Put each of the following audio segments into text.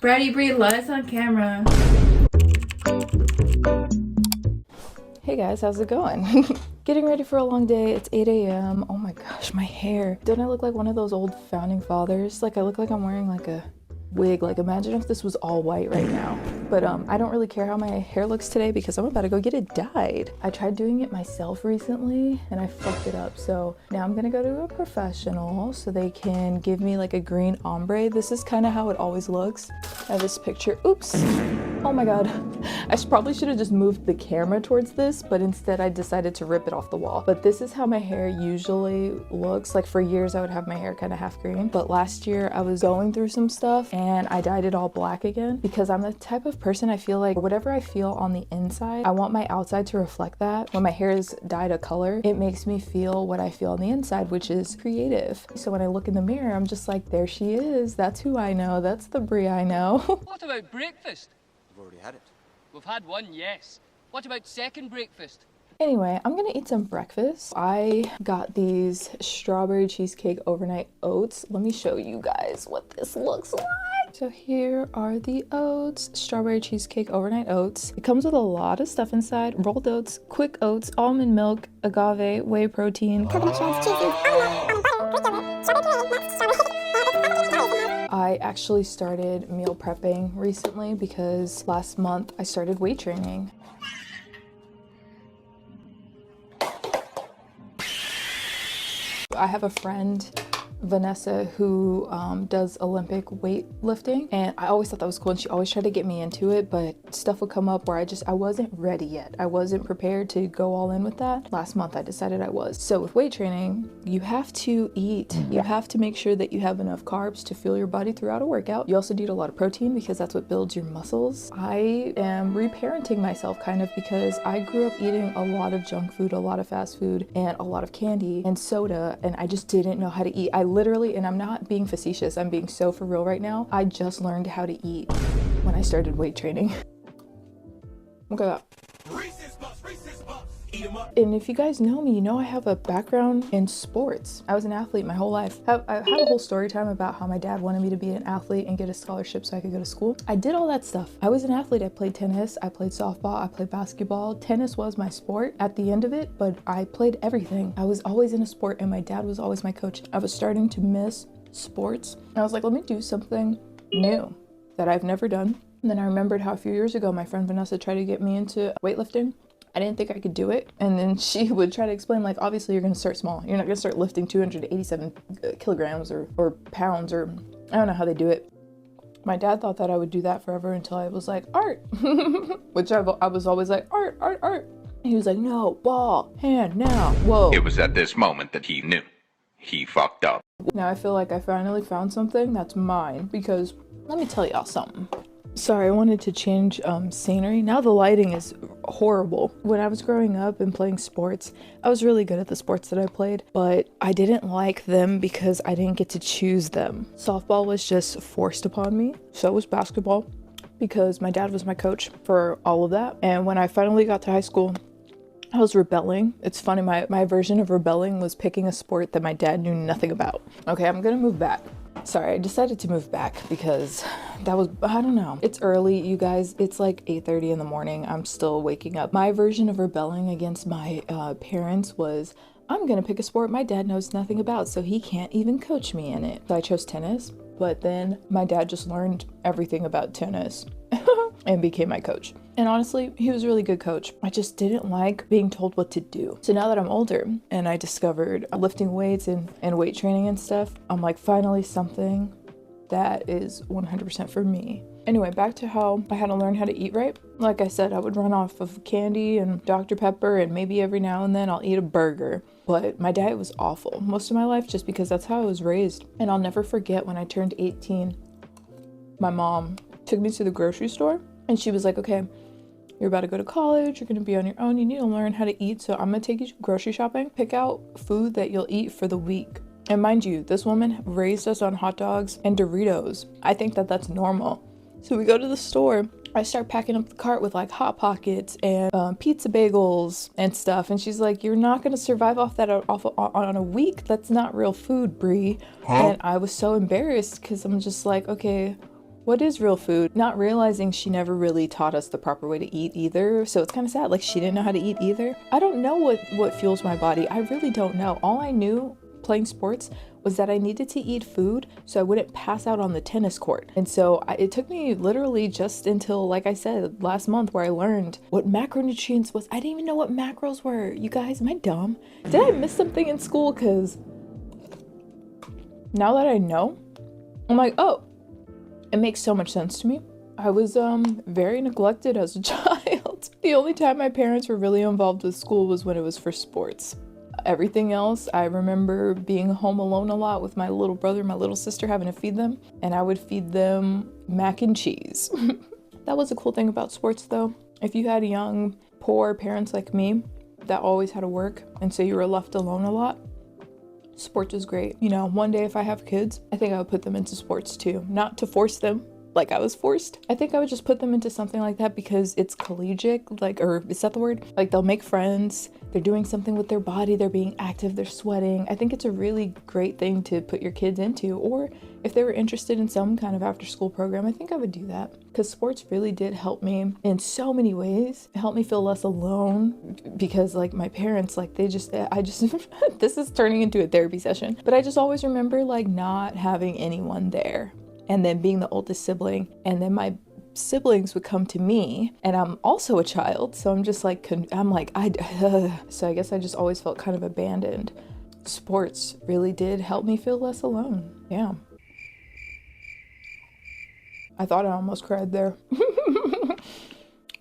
Brady Bree lies on camera. Hey guys, how's it going? Getting ready for a long day. It's 8 a.m. Oh my gosh, my hair. Don't I look like one of those old founding fathers? Like I look like I'm wearing like a wig. Like imagine if this was all white right now. But I don't really care how my hair looks today because I'm about to go get it dyed. I tried doing it myself recently and I fucked it up. So now I'm gonna go to a professional so they can give me like a green ombre. This is kind of how it always looks. I have this picture. Oops. Oh my god. I probably should have just moved the camera towards this, but instead I decided to rip it off the wall. But this is how my hair usually looks. Like for years I would have my hair kind of half green, but last year I was going through some stuff and I dyed it all black again because I'm the type of person I feel like whatever I feel on the inside, I want my outside to reflect that. When my hair is dyed a color, it makes me feel what I feel on the inside, which is creative. So when I look in the mirror, I'm just like, there she is. That's who I know. That's the Brie I know. What about breakfast? We've already had it. We've had one, yes. What about second breakfast? Anyway, I'm gonna eat some breakfast. I got these strawberry cheesecake overnight oats. Let me show you guys what this looks like. So here are the oats, strawberry cheesecake overnight oats. It comes with a lot of stuff inside: rolled oats, quick oats, almond milk, agave, whey protein, I actually started meal prepping recently because last month I started weight training. I have a friend, Vanessa, who does Olympic weightlifting, and I always thought that was cool and she always tried to get me into it, but stuff would come up where I wasn't ready yet. I wasn't prepared to go all in with that. Last month I decided I was. So with weight training, you have to eat. You have to make sure that you have enough carbs to fuel your body throughout a workout. You also need a lot of protein because that's what builds your muscles. I am reparenting myself kind of because I grew up eating a lot of junk food, a lot of fast food, and a lot of candy and soda, and I just didn't know how to eat. I literally, and I'm not being facetious, I'm being so for real right now, I just learned how to eat when I started weight training. Look at that. And if you guys know me, you know I have a background in sports. I was an athlete my whole life. I had a whole story time about how my dad wanted me to be an athlete and get a scholarship so I could go to school. I did all that stuff. I was an athlete. I played tennis, I played softball, I played basketball. Tennis was my sport at the end of it, but I played everything. I was always in a sport and my dad was always my coach. I was starting to miss sports. And I was like, let me do something new that I've never done. And then I remembered how a few years ago my friend Vanessa tried to get me into weightlifting. I didn't think I could do it. And then she would try to explain, like, obviously you're gonna start small. You're not gonna start lifting 287 kilograms or pounds, or I don't know how they do it. My dad thought that I would do that forever until I was like, art, which I was always like, art. And he was like, no, ball, hand, now, whoa. It was at this moment that he knew. He fucked up. Now I feel like I finally found something that's mine, because let me tell y'all something. Sorry, I wanted to change scenery. Now the lighting is horrible. When I was growing up and playing sports, I was really good at the sports that I played, but I didn't like them because I didn't get to choose them. Softball was just forced upon me. So was basketball because my dad was my coach for all of that. And when I finally got to high school, I was rebelling. It's funny, my version of rebelling was picking a sport that my dad knew nothing about. Okay, I'm gonna move back. Sorry, I decided to move back because that was, I don't know. It's early, you guys. It's like 8:30 in the morning. I'm still waking up. My version of rebelling against my parents was, I'm gonna pick a sport my dad knows nothing about, so he can't even coach me in it. So I chose tennis, but then my dad just learned everything about tennis and became my coach. And honestly, he was a really good coach. I just didn't like being told what to do. So now that I'm older and I discovered lifting weights and weight training and stuff, I'm like, finally something that is 100% for me. Anyway, back to how I had to learn how to eat right. Like I said, I would run off of candy and Dr. Pepper, and maybe every now and then I'll eat a burger. But my diet was awful most of my life just because that's how I was raised. And I'll never forget when I turned 18, my mom took me to the grocery store and she was like, okay, you're about to go to college, you're gonna be on your own, you need to learn how to eat, so I'm gonna take you grocery shopping. Pick out food that you'll eat for the week. And mind you, this woman raised us on hot dogs and Doritos. I think that that's normal. So we go to the store, I start packing up the cart with like Hot Pockets and pizza bagels and stuff, and she's like, you're not gonna survive off that on a week. That's not real food, Brie. And I was so embarrassed because I'm just like, okay, What is real food? Not realizing she never really taught us the proper way to eat either. So it's kind of sad. Like she didn't know how to eat either. I don't know what fuels my body. I really don't know. All I knew playing sports was that I needed to eat food so I wouldn't pass out on the tennis court. And so it took me literally just until, like I said, last month where I learned what macronutrients was. I didn't even know what macros were. You guys, am I dumb? Did I miss something in school? Because now that I know, I'm like, oh, it makes so much sense to me. I was very neglected as a child. The only time my parents were really involved with school was when it was for sports. Everything else, I remember being home alone a lot with my little brother and my little sister, having to feed them, and I would feed them mac and cheese. That was a cool thing about sports though. If you had young, poor parents like me that always had to work, and so you were left alone a lot, sports is great. You know, one day if I have kids, I think I would put them into sports too. Not to force them, like I was forced. I think I would just put them into something like that because it's collegiate, like, or is that the word? Like they'll make friends, they're doing something with their body, they're being active, they're sweating. I think it's a really great thing to put your kids into, or if they were interested in some kind of after school program, I think I would do that. Because sports really did help me in so many ways. It helped me feel less alone because like my parents, like this is turning into a therapy session, but I just always remember like not having anyone there. And then being the oldest sibling, and then my siblings would come to me, and I'm also a child, so I'm just like, so I guess I just always felt kind of abandoned. Sports really did help me feel less alone, yeah. I thought I almost cried there,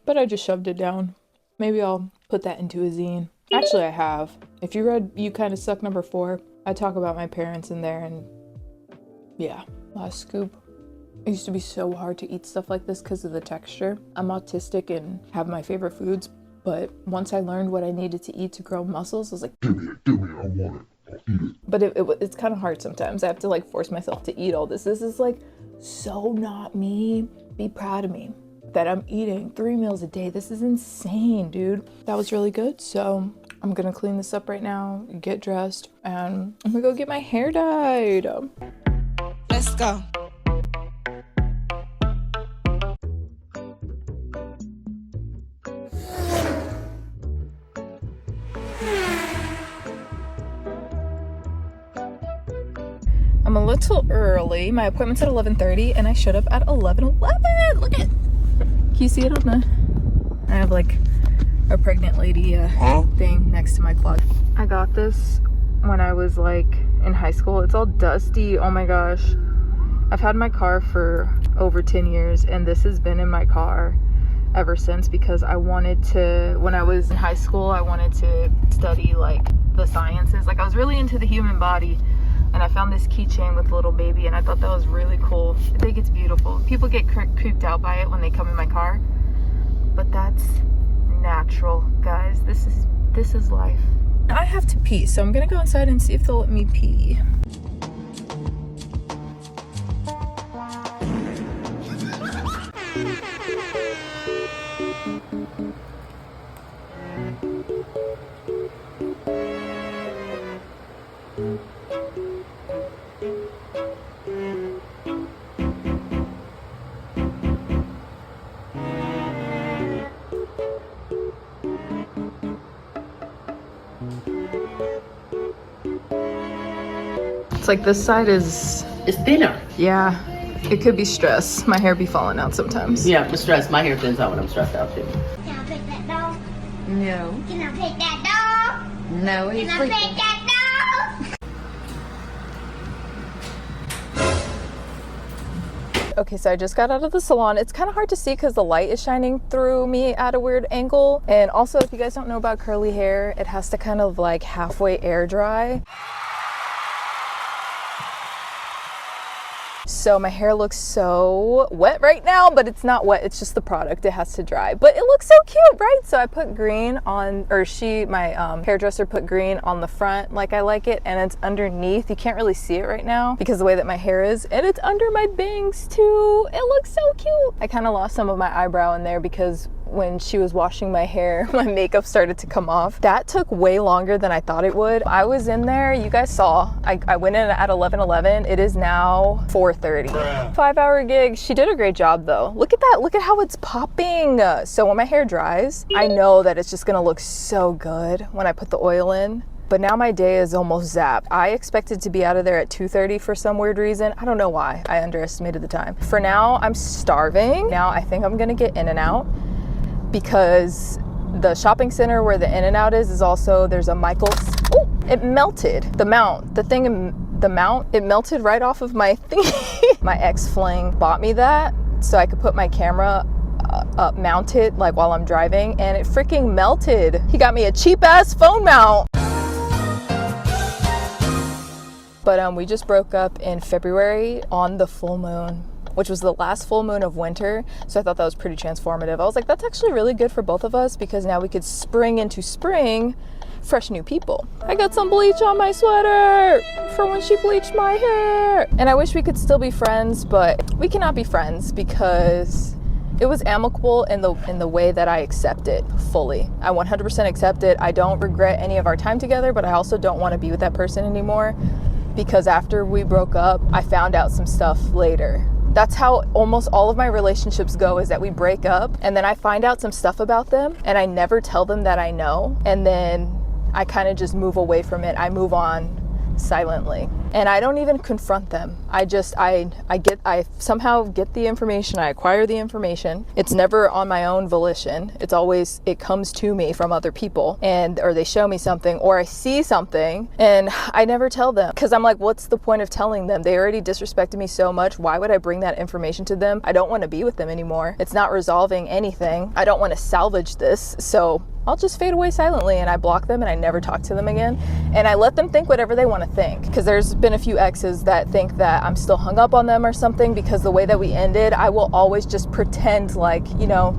but I just shoved it down. Maybe I'll put that into a zine. Actually, I have. If you read You Kinda Suck #4, I talk about my parents in there, and yeah. Last scoop. It used to be so hard to eat stuff like this because of the texture. I'm autistic and have my favorite foods, but once I learned what I needed to eat to grow muscles, I was like, give me, I want it, I'll eat it. But it's kind of hard sometimes. I have to like force myself to eat all this. This is like so not me. Be proud of me that I'm eating 3 meals a day. This is insane, dude. That was really good. So I'm gonna clean this up right now, get dressed, and I'm gonna go get my hair dyed. Let's go. I'm a little early. My appointment's at 11:30 and I showed up at 11:11. Look at, can you see it on the, I have like a pregnant lady thing next to my clock. I got this when I was like in high school. It's all dusty. Oh my gosh. I've had my car for over 10 years and this has been in my car ever since because I wanted to, when I was in high school, I wanted to study like the sciences. Like I was really into the human body and I found this keychain with a little baby and I thought that was really cool. I think it's beautiful. People get creeped out by it when they come in my car, but that's natural, guys. This is life. I have to pee, so I'm gonna go inside and see if they'll let me pee. It's like this side is... It's thinner. Yeah, it could be stress. My hair be falling out sometimes. Yeah, I'm stressed. My hair thins out when I'm stressed out too. Can I pet that dog? No. Can I pet that dog? No, he's Can I pet that dog? Okay, so I just got out of the salon. It's kind of hard to see because the light is shining through me at a weird angle. And also, if you guys don't know about curly hair, it has to kind of like halfway air dry. So my hair looks so wet right now, but it's not wet, it's just the product, it has to dry. But it looks so cute, right? So I put green on, or my hairdresser put green on the front like I like it, and it's underneath. You can't really see it right now because of the way that my hair is, and it's under my bangs too. It looks so cute. I kind of lost some of my eyebrow in there because when she was washing my hair, my makeup started to come off. That took way longer than I thought it would. I was in there, you guys saw, I went in at 11:11. It is now 4:30. 5-hour gig. She did a great job though. Look at that, look at how it's popping. So when my hair dries, I know that it's just gonna look so good when I put the oil in. But now my day is almost zapped. I expected to be out of there at 2:30 for some weird reason. I don't know why. I underestimated the time. For now, I'm starving. Now I think I'm gonna get In-N-Out because the shopping center where the In-N-Out is also, there's a Michael's. Oh, it melted. The mount, it melted right off of my thing. My ex-fling bought me that so I could put my camera up mounted like while I'm driving, and it freaking melted. He got me a cheap ass phone mount. But we just broke up in February on the full moon, which was the last full moon of winter. So I thought that was pretty transformative. I was like, that's actually really good for both of us because now we could spring into spring, fresh new people. I got some bleach on my sweater for when she bleached my hair. And I wish we could still be friends, but we cannot be friends because it was amicable in the way that I accept it fully. I 100% accept it. I don't regret any of our time together, but I also don't want to be with that person anymore. Because after we broke up, I found out some stuff later. That's how almost all of my relationships go, is that we break up and then I find out some stuff about them and I never tell them that I know. And then I kind of just move away from it. I move on silently and I don't even confront them. I somehow get the information. I acquire the information. It's never on my own volition. It's always, it comes to me from other people or they show me something or I see something and I never tell them because I'm like, what's the point of telling them? They already disrespected me so much. Why would I bring that information to them? I don't want to be with them anymore. It's not resolving anything. I don't want to salvage this. So I'll just fade away silently and I block them and I never talk to them again. And I let them think whatever they want to think. Because there's been a few exes that think that I'm still hung up on them or something because the way that we ended, I will always just pretend like, you know,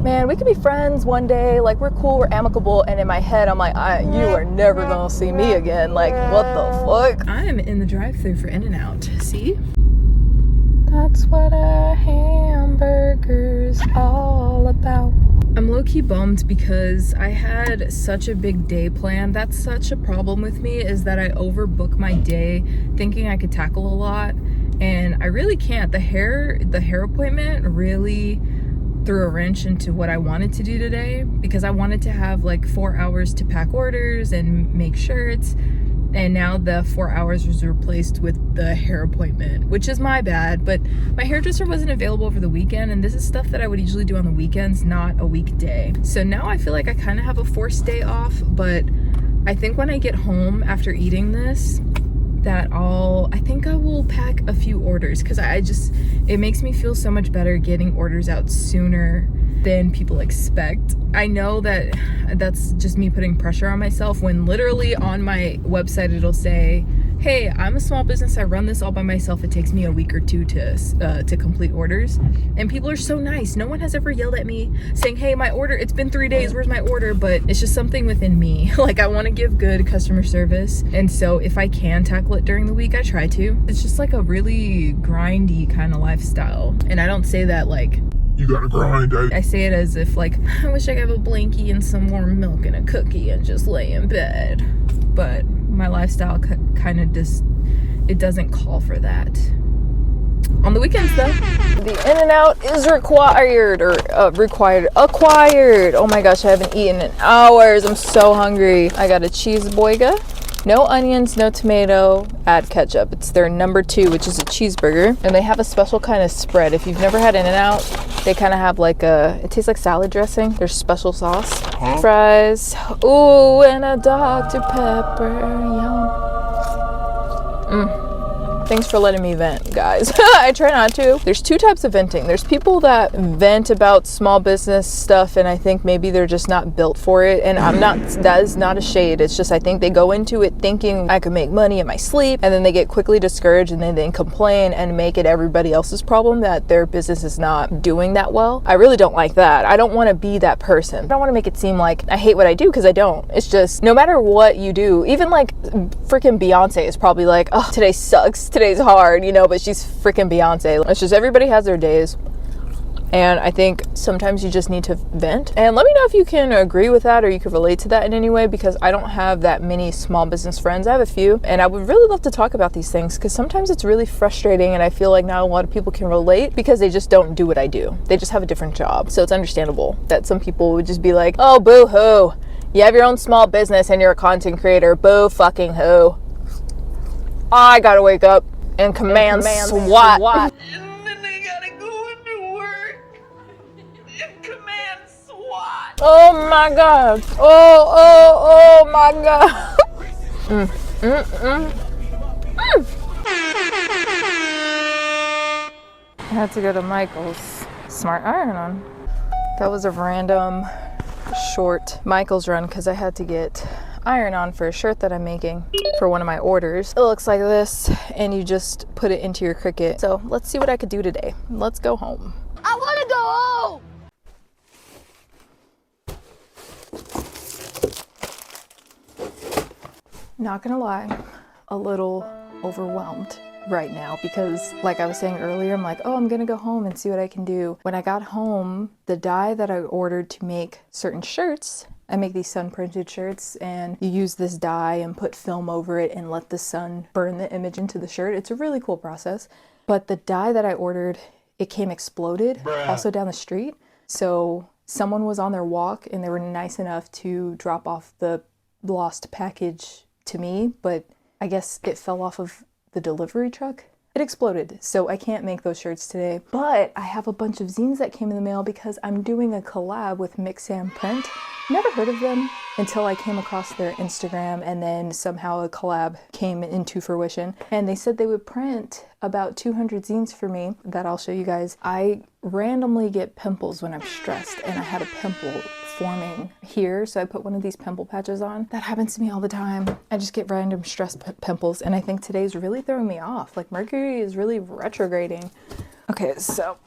man, we could be friends one day, like we're cool, we're amicable. And in my head, I'm like, you are never gonna see me again. Like, what the fuck? I'm in the drive-thru for In-N-Out. See? That's what a hamburger's all about. I'm low-key bummed because I had such a big day planned. That's such a problem with me, is that I overbook my day thinking I could tackle a lot and I really can't. The hair appointment really threw a wrench into what I wanted to do today because I wanted to have like 4 hours to pack orders and make shirts. And now the 4 hours was replaced with the hair appointment, which is my bad, but my hairdresser wasn't available over the weekend, and this is stuff that I would usually do on the weekends, not a weekday. So now I feel like I kind of have a forced day off, but I think when I get home after eating this, that I think I will pack a few orders because it makes me feel so much better getting orders out sooner than people expect. I know that that's just me putting pressure on myself when literally on my website it'll say, hey, I'm a small business, I run this all by myself, it takes me a week or two to complete orders. And people are so nice. No one has ever yelled at me saying, hey, my order, it's been 3 days, where's my order? But it's just something within me. Like, I want to give good customer service, and so if I can tackle it during the week, I try to. It's just like a really grindy kind of lifestyle, and I don't say that like you gotta grind. I say it as if like, I wish I could have a blankie and some warm milk and a cookie and just lay in bed. But my lifestyle kind of just, it doesn't call for that. On the weekends though, the In-N-Out is acquired. Oh my gosh, I haven't eaten in hours. I'm so hungry. I got a cheeseburger. No onions, no tomato, add ketchup. It's their number 2, which is a cheeseburger. And they have a special kind of spread. If you've never had In-N-Out, they kind of have like it tastes like salad dressing. There's special sauce. Fries. Ooh, and a Dr. Pepper. Yum. Thanks for letting me vent, guys. I try not to. There's 2 types of venting. There's people that vent about small business stuff and I think maybe they're just not built for it. And that is not a shade. It's just I think they go into it thinking I could make money in my sleep, and then they get quickly discouraged and then they complain and make it everybody else's problem that their business is not doing that well. I really don't like that. I don't want to be that person. I don't want to make it seem like I hate what I do, because I don't. It's just no matter what you do, even like freaking Beyonce is probably like, oh, today sucks. Today's hard, you know, but she's freaking Beyonce. It's just everybody has their days. And I think sometimes you just need to vent. And let me know if you can agree with that or you can relate to that in any way, because I don't have that many small business friends. I have a few, and I would really love to talk about these things because sometimes it's really frustrating, and I feel like not a lot of people can relate because they just don't do what I do. They just have a different job. So it's understandable that some people would just be like, oh, boo hoo. You have your own small business and you're a content creator. Boo fucking hoo. I gotta wake up and command SWAT. And then they gotta go into work and command SWAT. Oh my god. Oh my god. I had to go to Michael's. Smart iron on. That was a random short Michael's run because I had to get iron on for a shirt that I'm making for one of my orders. It looks like this, and you just put it into your Cricut. So let's see what I could do today. Let's go home. I want to go home. Not gonna lie, a little overwhelmed right now because, like I was saying earlier, I'm like, oh, I'm gonna go home and see what I can do. When I got home, the dye that I ordered to make certain shirts, I make these sun printed shirts, and you use this dye and put film over it and let the sun burn the image into the shirt. It's a really cool process. But the dye that I ordered, it came exploded also down the street. So someone was on their walk and they were nice enough to drop off the lost package to me, but I guess it fell off of the delivery truck. It exploded, so I can't make those shirts today. But I have a bunch of zines that came in the mail because I'm doing a collab with Mixam Print. Never heard of them until I came across their Instagram, and then somehow a collab came into fruition. And they said they would print about 200 zines for me that I'll show you guys. I randomly get pimples when I'm stressed, and I had a pimple forming here, so I put one of these pimple patches on. That happens to me all the time. I just get random stress pimples, and I think today's really throwing me off. Like, Mercury is really retrograding. Okay, so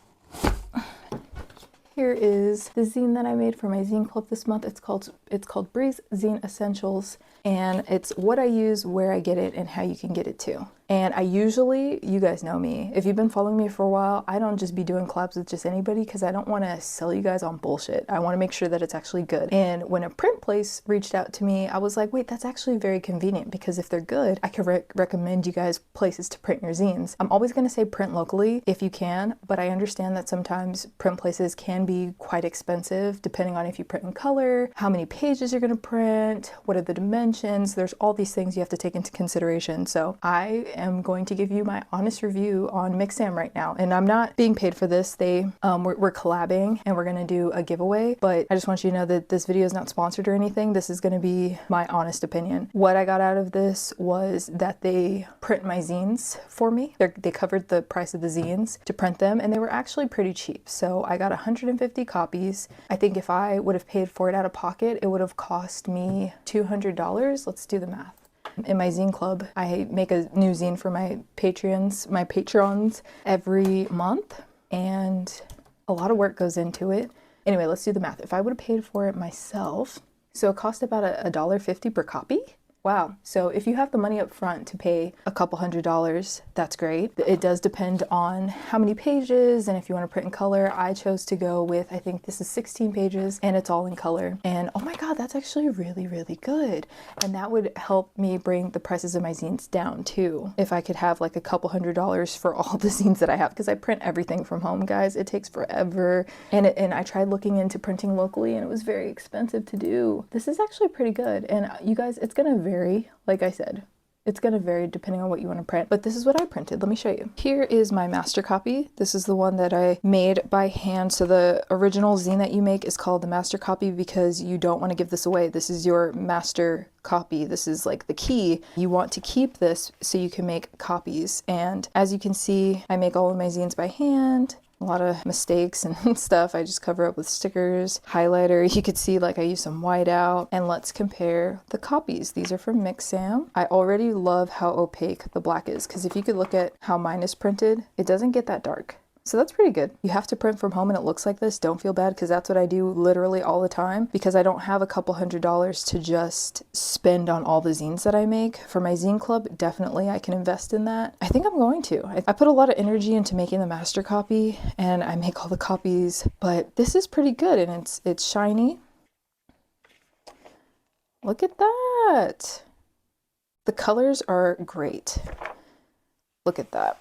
here is the zine that I made for my zine club this month. It's called Breeze Zine Essentials, and it's what I use, where I get it, and how you can get it too. And I usually, you guys know me, if you've been following me for a while, I don't just be doing collabs with just anybody because I don't want to sell you guys on bullshit. I want to make sure that it's actually good. And when a print place reached out to me, I was like, wait, that's actually very convenient because if they're good, I could recommend you guys places to print your zines. I'm always going to say print locally if you can, but I understand that sometimes print places can be quite expensive depending on if you print in color, how many pages you're going to print, what are the dimensions. There's all these things you have to take into consideration. So I am going to give you my honest review on Mixam right now, and I'm not being paid for this. We're collabing and we're gonna do a giveaway, but I just want you to know that this video is not sponsored or anything. This is gonna be my honest opinion. What I got out of this was that they print my zines for me. They covered the price of the zines to print them, and they were actually pretty cheap. So I got 150 copies. I think if I would have paid for it out of pocket, it would have cost me $200. Let's do the math. In my zine club, I make a new zine for my patrons every month, and a lot of work goes into it. Anyway, let's do the math. If I would have paid for it myself, so it cost about $1.50 per copy. Wow. So if you have the money up front to pay a couple $100s, that's great. It does depend on how many pages and if you want to print in color. I chose to go with, I think this is 16 pages and it's all in color. And oh my God, that's actually really, really good. And that would help me bring the prices of my zines down too. If I could have like a couple $100s for all the zines that I have, because I print everything from home, guys. It takes forever. And I tried looking into printing locally and it was very expensive to do. This is actually pretty good. And you guys, it's gonna vary. Like I said, it's going to vary depending on what you want to print, but this is what I printed. Let me show you. Here is my master copy. This is the one that I made by hand. So the original zine that you make is called the master copy because you don't want to give this away. This is your master copy. This is like the key. You want to keep this so you can make copies. And as you can see, I make all of my zines by hand. A lot of mistakes and stuff. I just cover up with stickers, highlighter. You could see like I use some whiteout. And let's compare the copies. These are from Mixam. I already love how opaque the black is because if you could look at how mine is printed, it doesn't get that dark. So that's pretty good. You have to print from home and it looks like this. Don't feel bad, because that's what I do literally all the time, because I don't have a couple $100s to just spend on all the zines that I make. For my zine club, definitely I can invest in that. I think I'm going to. I put a lot of energy into making the master copy and I make all the copies, but this is pretty good and it's shiny. Look at that. The colors are great. Look at that.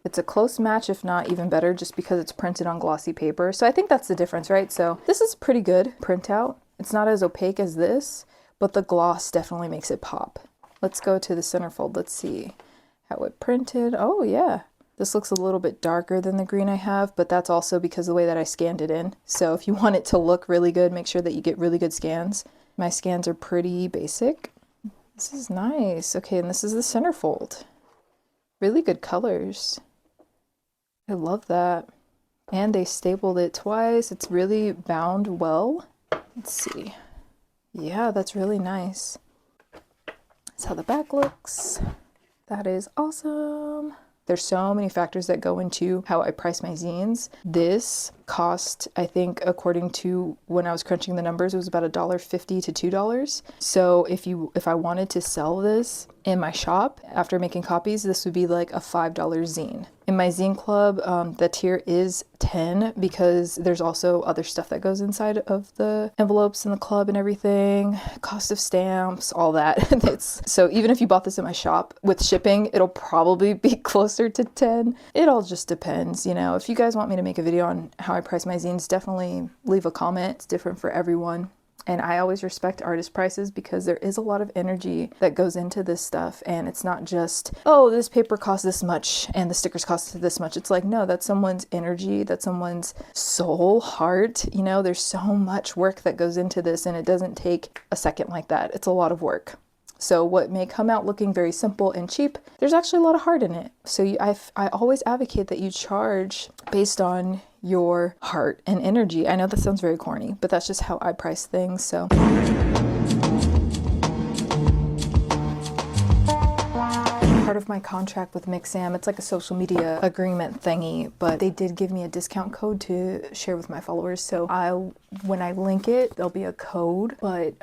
It's a close match, if not even better, just because it's printed on glossy paper. So I think that's the difference, right? So this is pretty good printout. It's not as opaque as this, but the gloss definitely makes it pop. Let's go to the centerfold. Let's see how it printed. Oh yeah. This looks a little bit darker than the green I have, but that's also because of the way that I scanned it in. So if you want it to look really good, make sure that you get really good scans. My scans are pretty basic. This is nice. Okay, and this is the centerfold. Really good colors. I love that. And they stapled it twice. It's really bound well. Let's see. Yeah, that's really nice. That's how the back looks. That is awesome. There's so many factors that go into how I price my zines. This cost, I think, according to when I was crunching the numbers, it was about $1.50 to $2. So if I wanted to sell this in my shop after making copies, this would be like a $5 zine. In my zine club, the tier is 10 because there's also other stuff that goes inside of the envelopes in the club and everything, cost of stamps, all that. So even if you bought this in my shop with shipping, it'll probably be closer to 10. It all just depends, you know. If you guys want me to make a video on how I price my zines, definitely leave a comment. It's different for everyone. And I always respect artist prices because there is a lot of energy that goes into this stuff. And it's not just, oh, this paper costs this much and the stickers cost this much. It's like, no, that's someone's energy, that's someone's soul, heart. You know, there's so much work that goes into this and it doesn't take a second like that. It's a lot of work. So what may come out looking very simple and cheap, there's actually a lot of heart in it. So I always advocate that you charge based on your heart and energy. I know that sounds very corny, but that's just how I price things. So part of my contract with Mixam, it's like a social media agreement thingy, but they did give me a discount code to share with my followers. So when I link it, there'll be a code, but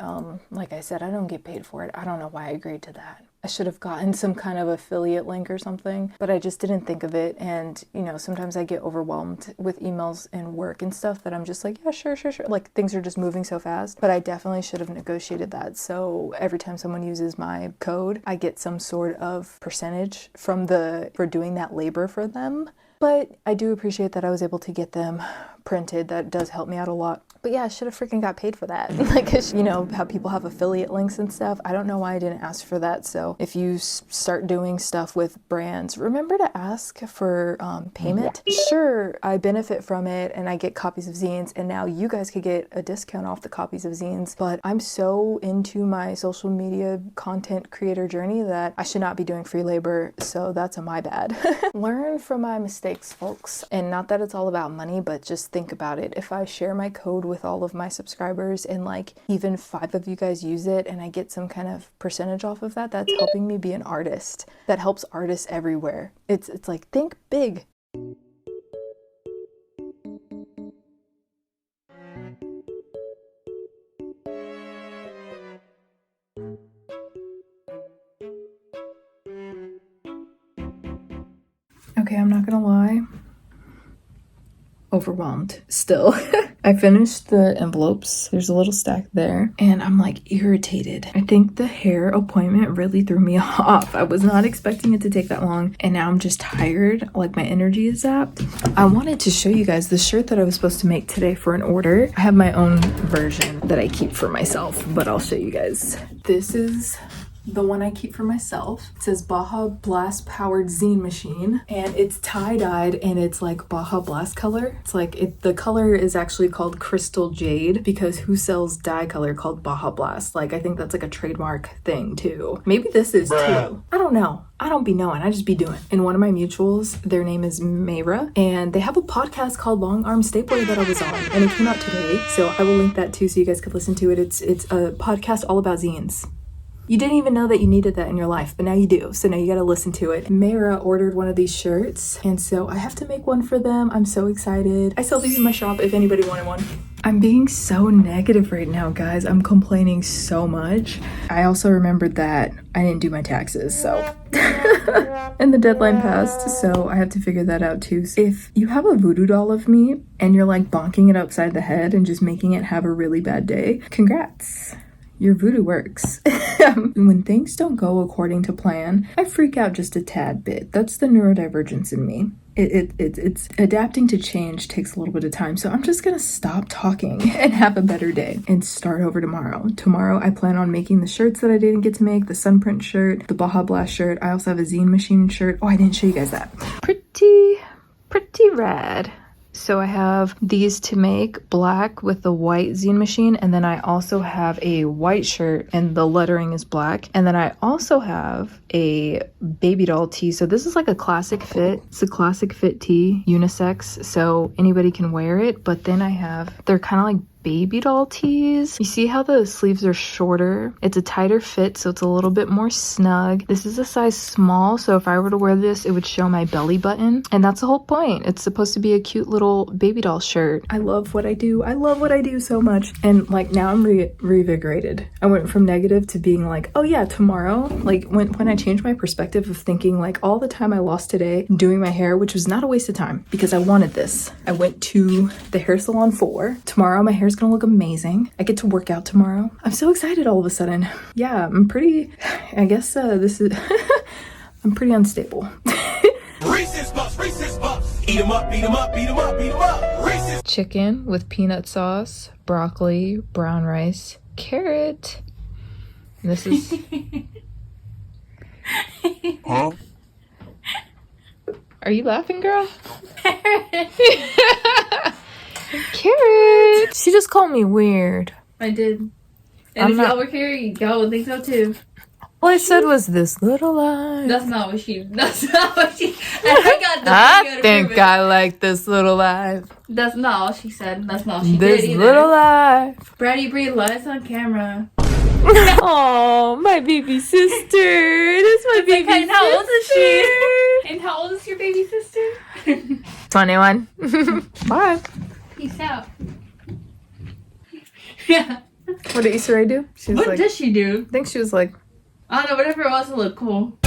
like I said, I don't get paid for it. I don't know why I agreed to that. I should have gotten some kind of affiliate link or something, but I just didn't think of it. And, you know, sometimes I get overwhelmed with emails and work and stuff that I'm just like, yeah, sure. Like things are just moving so fast, but I definitely should have negotiated that. So every time someone uses my code, I get some sort of percentage for doing that labor for them. But I do appreciate that I was able to get them printed. That does help me out a lot. But yeah, I should have freaking got paid for that. Like, you know, how people have affiliate links and stuff. I don't know why I didn't ask for that. So if you start doing stuff with brands, remember to ask for payment. Sure, I benefit from it and I get copies of zines, and now you guys could get a discount off the copies of zines. But I'm so into my social media content creator journey that I should not be doing free labor. So that's my bad. Learn from my mistakes, folks. And not that it's all about money, but just think about it. If I share my code with all of my subscribers and like even 5 of you guys use it and I get some kind of percentage off of that, that's helping me be an artist. That helps artists everywhere. It's like, think big. Okay, I'm not gonna lie. Overwhelmed still. I finished the envelopes. There's a little stack there and I'm like irritated. I think the hair appointment really threw me off. I was not expecting it to take that long and now I'm just tired. Like my energy is zapped. I wanted to show you guys the shirt that I was supposed to make today for an order. I have my own version that I keep for myself, but I'll show you guys. This is the one I keep for myself. It says Baja Blast powered zine machine and it's tie-dyed and it's like Baja Blast color. It's like the color is actually called Crystal Jade because who sells dye color called Baja Blast? Like I think that's like a trademark thing too. Maybe this is too. I don't know. I don't be knowing, I just be doing. And one of my mutuals, their name is Mayra, and they have a podcast called LNGRMSTAPLR that I was on, and it came out today, so I will link that too so you guys could listen to it. It's a podcast all about zines. You didn't even know that you needed that in your life, but now you do. So now you gotta listen to it. Mayra ordered one of these shirts, and so I have to make one for them. I'm so excited. I sell these in my shop if anybody wanted one. I'm being so negative right now, guys. I'm complaining so much. I also remembered that I didn't do my taxes, so. And the deadline passed, so I have to figure that out too. If you have a voodoo doll of me and you're like bonking it upside the head and just making it have a really bad day, congrats. Your voodoo works. When things don't go according to plan, I freak out just a tad bit. That's the neurodivergence in me. It's adapting to change takes a little bit of time, so I'm just gonna stop talking and have a better day and start over tomorrow. Tomorrow I plan on making the shirts that I didn't get to make, the Sunprint shirt, the Baja Blast shirt. I also have a Zine Machine shirt. Oh, I didn't show you guys that. Pretty rad. So I have these to make, black with the white Zine Machine, and then I also have a white shirt and the lettering is black. And then I also have a baby doll tee. So this is like a classic fit. It's a classic fit tee, unisex, so anybody can wear it. But then they're kind of like baby doll tees. You see how the sleeves are shorter? It's a tighter fit, so it's a little bit more snug. This is a size small, so if I were to wear this, it would show my belly button. And that's the whole point. It's supposed to be a cute little baby doll shirt. I love what I do. I love what I do so much. And like now I'm revigorated. I went from negative to being like, oh yeah, tomorrow. Like when I changed my perspective of thinking like all the time I lost today doing my hair, which was not a waste of time because I wanted this. I went to the hair salon tomorrow. My hair's gonna look amazing. I get to work out tomorrow. I'm so excited all of a sudden. Yeah, I'm pretty, I guess this is, I'm pretty unstable. Reese's Puffs. Eat 'em up, beat 'em up, beat 'em up, beat 'em up. Reese's. Chicken with peanut sauce, broccoli, brown rice, carrot. And this is... Huh? Are you laughing, girl? Carrot. She just called me weird. I did. And if y'all were here, y'all would think so too. All I said was this little life. That's not what she. And I got the. I think I like this little life. That's not all she said. That's not all she this did either. Little life. Brady Bree lies on camera. Oh, my baby sister. That's my baby sister. And how old is she? And how old is your baby sister? 21. Bye. Peace out. Yeah. What did Issa Rae do? She was What does she do? I think she was like, I don't know, whatever it was, it looked cool.